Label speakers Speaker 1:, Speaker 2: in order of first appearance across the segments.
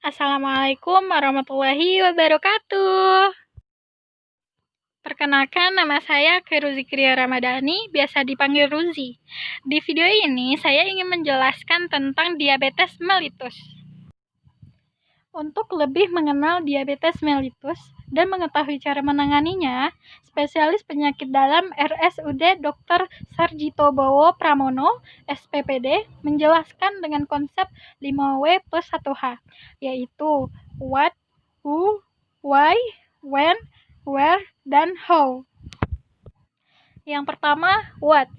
Speaker 1: Assalamualaikum warahmatullahi wabarakatuh. Perkenalkan, nama saya Khairuzi Kriya Ramadhani, biasa dipanggil Ruzi. Di video ini, saya ingin menjelaskan tentang diabetes mellitus. Untuk lebih mengenal diabetes mellitus dan mengetahui cara menanganinya, spesialis penyakit dalam RSUD Dr. Sarjito Bowo Pramono, SPPD, menjelaskan dengan konsep 5W plus 1H, yaitu what, who, why, when, where, dan how. Yang pertama, what?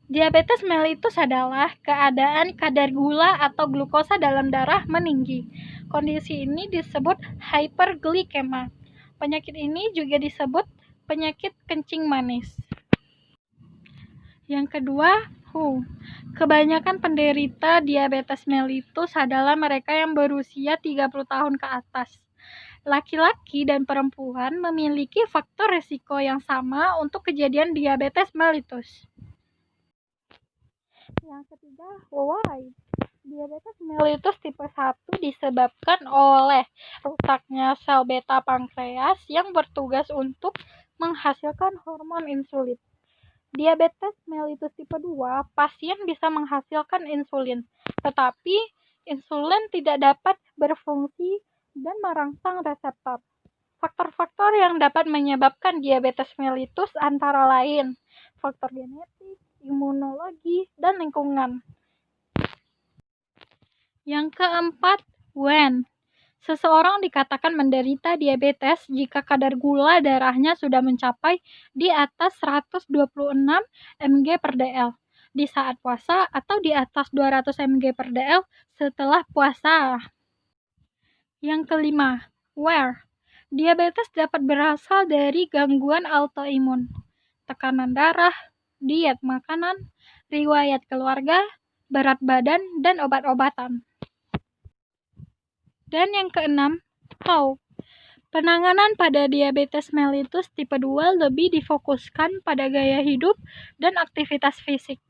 Speaker 1: Diabetes mellitus adalah keadaan kadar gula atau glukosa dalam darah meninggi. Kondisi ini disebut hyperglikema. Penyakit ini juga disebut penyakit kencing manis. Yang kedua, who. Kebanyakan penderita diabetes mellitus adalah mereka yang berusia 30 tahun ke atas. Laki-laki dan perempuan memiliki faktor risiko yang sama untuk kejadian diabetes mellitus. Yang ketiga, why? Diabetes mellitus tipe 1 disebabkan oleh rusaknya sel beta pankreas yang bertugas untuk menghasilkan hormon insulin. Diabetes mellitus tipe 2, pasien bisa menghasilkan insulin, tetapi insulin tidak dapat berfungsi dan merangsang reseptor. Faktor-faktor yang dapat menyebabkan diabetes mellitus antara lain faktor genetik, imunologi, dan lingkungan. Yang keempat, when. Seseorang dikatakan menderita diabetes jika kadar gula darahnya sudah mencapai di atas 126 mg per dl di saat puasa atau di atas 200 mg per dl setelah puasa. Yang kelima, where. Diabetes dapat berasal dari gangguan autoimun, tekanan darah, diet makanan, riwayat keluarga, berat badan, dan obat-obatan. Dan yang keenam, how. Penanganan pada diabetes mellitus tipe 2 lebih difokuskan pada gaya hidup dan aktivitas fisik.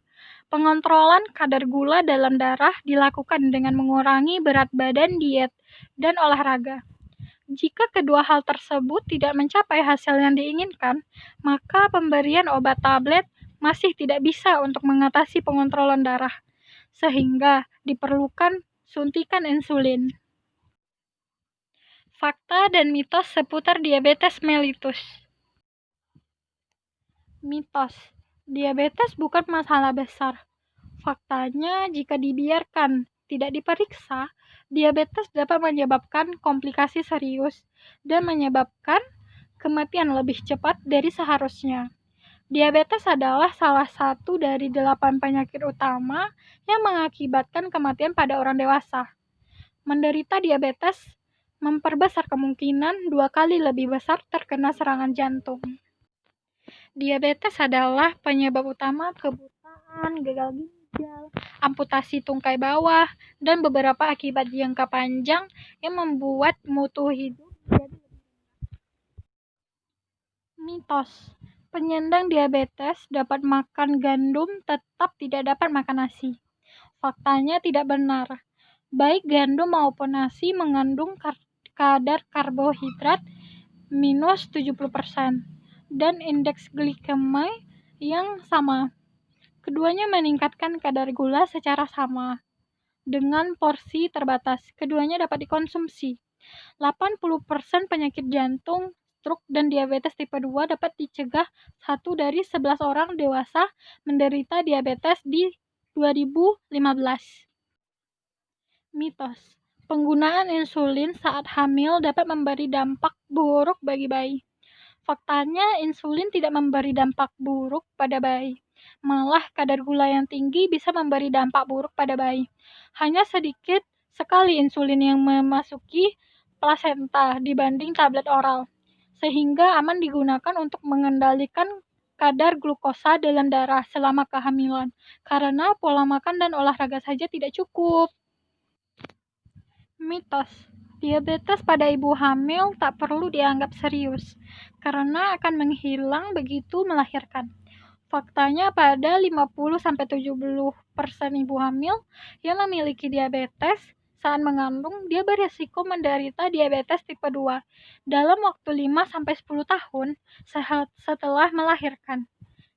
Speaker 1: Pengontrolan kadar gula dalam darah dilakukan dengan mengurangi berat badan, diet, dan olahraga. Jika kedua hal tersebut tidak mencapai hasil yang diinginkan, maka pemberian obat tablet masih tidak bisa untuk mengatasi pengontrolan darah, sehingga diperlukan suntikan insulin. Fakta dan mitos seputar diabetes mellitus. Mitos. Diabetes bukan masalah besar. Faktanya, jika dibiarkan tidak diperiksa, diabetes dapat menyebabkan komplikasi serius dan menyebabkan kematian lebih cepat dari seharusnya. Diabetes adalah salah satu dari 8 penyakit utama yang mengakibatkan kematian pada orang dewasa. Menderita diabetes memperbesar kemungkinan 2 kali lebih besar terkena serangan jantung. Diabetes adalah penyebab utama kebutaan, gagal ginjal, amputasi tungkai bawah, dan beberapa akibat jangka panjang yang membuat mutu hidup jadi lebih rendah. Mitos. Penyandang diabetes dapat makan gandum tetap tidak dapat makan nasi. Faktanya tidak benar. Baik gandum maupun nasi mengandung kadar karbohidrat minus 70% dan indeks glikemi yang sama. Keduanya meningkatkan kadar gula secara sama. Dengan porsi terbatas, keduanya dapat dikonsumsi. 80% penyakit jantung, stroke, dan diabetes tipe 2 dapat dicegah 1 dari 11 orang dewasa menderita diabetes di 2015. Mitos. Penggunaan insulin saat hamil dapat memberi dampak buruk bagi bayi. Faktanya, insulin tidak memberi dampak buruk pada bayi. Malah, kadar gula yang tinggi bisa memberi dampak buruk pada bayi. Hanya sedikit sekali insulin yang memasuki plasenta dibanding tablet oral, sehingga aman digunakan untuk mengendalikan kadar glukosa dalam darah selama kehamilan, karena pola makan dan olahraga saja tidak cukup. Mitos. Diabetes pada ibu hamil tak perlu dianggap serius, karena akan menghilang begitu melahirkan. Faktanya pada 50-70% ibu hamil yang memiliki diabetes saat mengandung, dia berisiko menderita diabetes tipe 2 dalam waktu 5-10 tahun setelah melahirkan.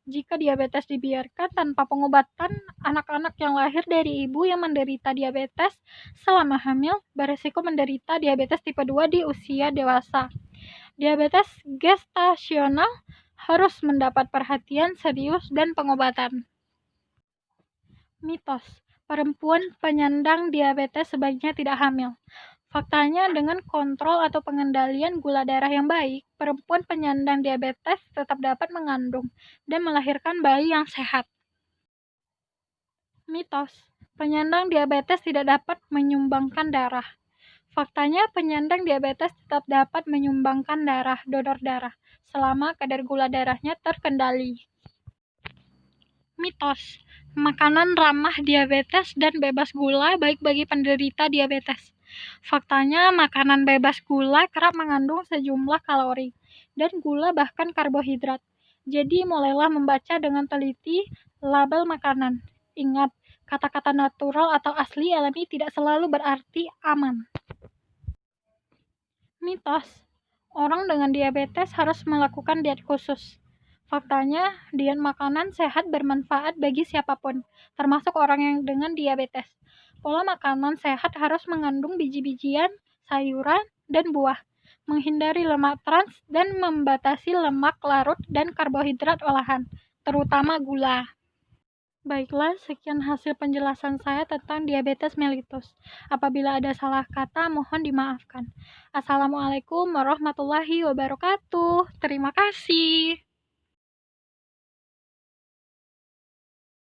Speaker 1: Jika diabetes dibiarkan tanpa pengobatan, anak-anak yang lahir dari ibu yang menderita diabetes selama hamil berisiko menderita diabetes tipe 2 di usia dewasa. Diabetes gestasional harus mendapat perhatian serius dan pengobatan. Mitos, perempuan penyandang diabetes sebaiknya tidak hamil. Faktanya, dengan kontrol atau pengendalian gula darah yang baik, perempuan penyandang diabetes tetap dapat mengandung dan melahirkan bayi yang sehat. Mitos, penyandang diabetes tidak dapat menyumbangkan darah. Faktanya, penyandang diabetes tetap dapat menyumbangkan donor darah, selama kadar gula darahnya terkendali. Mitos, makanan ramah diabetes dan bebas gula baik bagi penderita diabetes. Faktanya, makanan bebas gula kerap mengandung sejumlah kalori dan gula bahkan karbohidrat. Jadi, mulailah membaca dengan teliti label makanan. Ingat, kata-kata natural atau asli alami tidak selalu berarti aman. Mitos, orang dengan diabetes harus melakukan diet khusus. Faktanya, diet makanan sehat bermanfaat bagi siapapun, termasuk orang yang dengan diabetes. Pola makanan sehat harus mengandung biji-bijian, sayuran, dan buah, menghindari lemak trans, dan membatasi lemak larut dan karbohidrat olahan, terutama gula. Baiklah, sekian hasil penjelasan saya tentang diabetes mellitus. Apabila ada salah kata, mohon dimaafkan. Assalamualaikum warahmatullahi wabarakatuh. Terima kasih.